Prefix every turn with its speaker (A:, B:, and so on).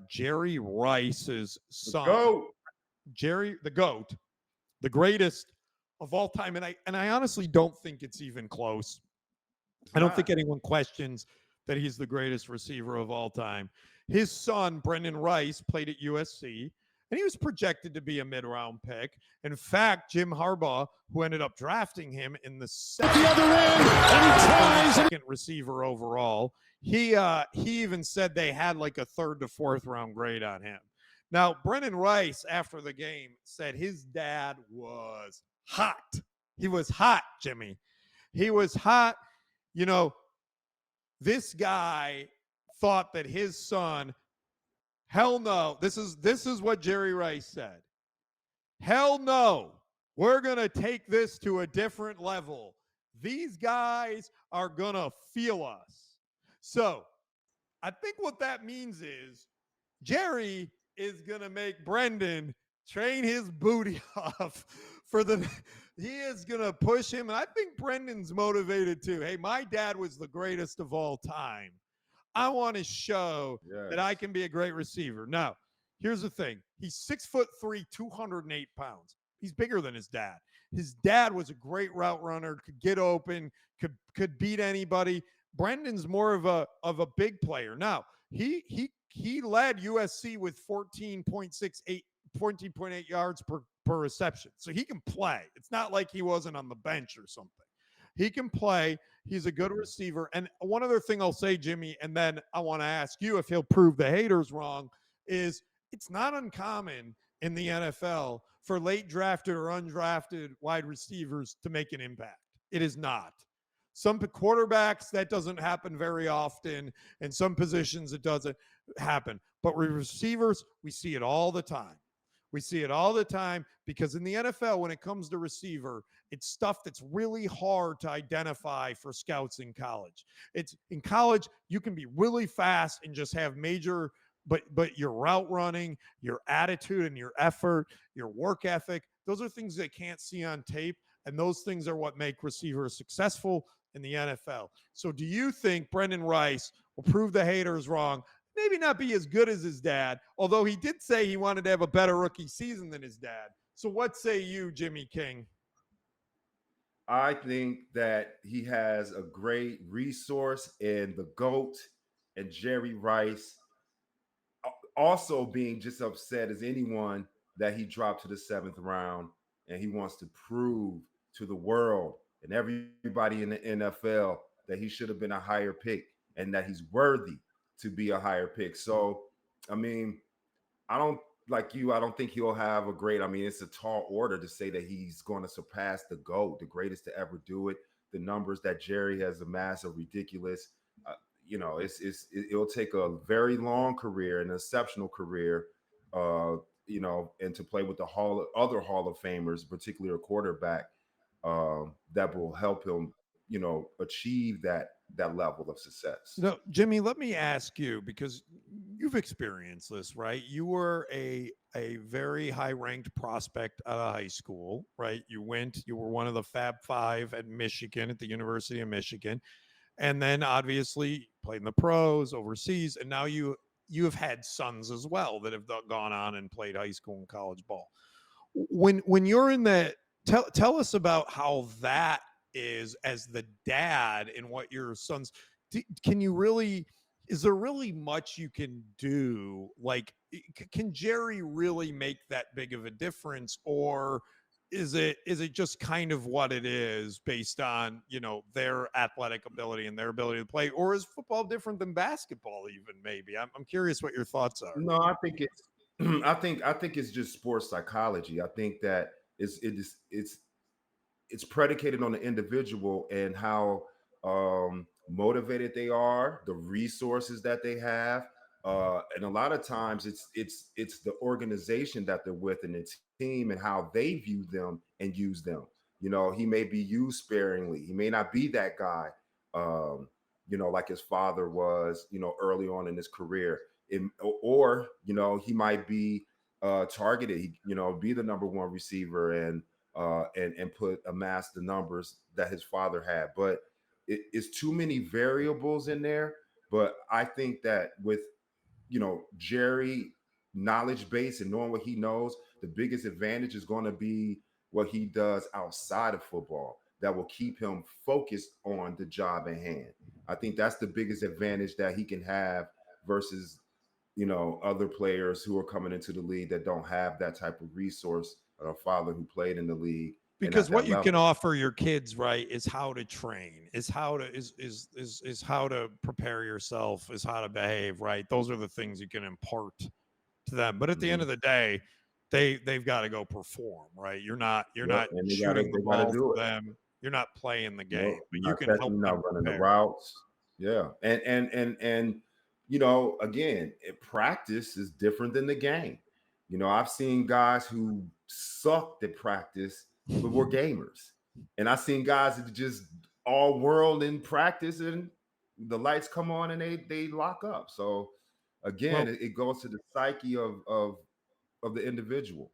A: Jerry Rice's son,
B: Go.
A: Jerry the GOAT, the greatest of all time. And I honestly don't think it's even close.
B: It's
A: I don't think
B: not.
A: anyone questions that he's the greatest receiver of all time. His son, Brendan Rice, played at USC, and he was projected to be a mid-round pick. In fact, Jim Harbaugh, who ended up drafting him in the second receiver overall, he even said they had like a third to fourth round grade on him. Now, Brendan Rice, after the game, said his dad was hot. He was hot, Jimmy. He was hot. You know, this guy thought that his son, hell no. This is what Jerry Rice said. Hell no. We're going to take this to a different level. These guys are going to feel us. So, I think what that means is Jerry is going to make Brendan train his booty off for the he is going to push him, and I think Brendan's motivated too. Hey, my dad was the greatest of all time. I want to show that I
B: Yes.
A: can be a great receiver. Now, here's the thing. He's 6'3", 208 pounds. He's bigger than his dad. His dad was a great route runner, could get open, could beat anybody. Brendan's more of a big player. Now, he led USC with 14.8 yards per reception. So he can play. It's not like he wasn't on the bench or something. He can play. He's a good receiver. And one other thing I'll say, Jimmy, and then I want to ask you if he'll prove the haters wrong, is it's not uncommon in the NFL for late drafted or undrafted wide receivers to make an impact. It is not. Some quarterbacks, that doesn't happen very often. In some positions, it doesn't happen. But with receivers, we see it all the time. We see it all the time because in the NFL, when it comes to receiver, it's stuff that's really hard to identify for scouts in college. It's in college, you can be really fast and just have major, but your route running, your attitude and your effort, your work ethic, those are things they can't see on tape. And those things are what make receivers successful in the NFL. So do you think Brendan Rice will prove the haters wrong? Maybe not be as good as his dad, although he did say he wanted to have a better rookie season than his dad. So what say you, Jimmy King?
B: I think that he has a great resource in the GOAT and Jerry Rice. Also, being just upset as anyone that he dropped to the seventh round, and he wants to prove to the world and everybody in the NFL that he should have been a higher pick and that he's worthy to be a higher pick. So, I mean, I don't like you. I don't think he'll have a great. I mean, it's a tall order to say that he's going to surpass the GOAT, the greatest to ever do it. The numbers that Jerry has amassed are ridiculous. It'll take a very long career, an exceptional career, uh, and to play with the other Hall of Famers, particularly a quarterback, that will help him, achieve that level of success.
A: No, Jimmy, let me ask you because you've experienced this, right? You were a very high ranked prospect out of high school, right? You were one of the Fab Five at Michigan, at the University of Michigan, and then obviously played in the pros overseas, and now you have had sons as well that have gone on and played high school and college ball. When you're in the tell us about how that is as the dad and what your sons can you really is there really much you can do, like can Jerry really make that big of a difference, or is it just kind of what it is based on their athletic ability and their ability to play, or is football different than basketball even? Maybe I'm curious what your thoughts are.
B: No, I think it's I think it's just sports psychology. I think that it's predicated on the individual and how motivated they are, the resources that they have, and a lot of times it's the organization that they're with and the team and how they view them and use them. He may be used sparingly. He may not be that guy, like his father was, early on in his career. Or he might be targeted. Be the number one receiver and put amass the numbers that his father had. But it's too many variables in there. But I think that with Jerry knowledge base and knowing what he knows, the biggest advantage is going to be what he does outside of football that will keep him focused on the job at hand. I think that's the biggest advantage that he can have versus other players who are coming into the league that don't have that type of resource or a father who played in the league and
A: Because
B: at
A: what
B: that
A: you can
B: level.
A: offer your kids, right, is how to train, is how to is how to prepare yourself, is how to behave, right? Those are the things you can impart to them. But at the end
B: Mhm.
A: of the day, they've got to go perform, right? You're
B: Yep,
A: not
B: and they gotta
A: shooting the
B: they gotta
A: ball
B: do
A: for
B: it.
A: them. You're not playing the game,
B: No,
A: but you
B: not
A: can help
B: catching,
A: them
B: not running the
A: prepare.
B: routes. Yeah, and again, practice is different than the game. I've seen guys who sucked at practice but were gamers, and I've seen guys that just all world in practice, and the lights come on and they lock up. So again,
A: Well,
B: it goes to the psyche of the individual.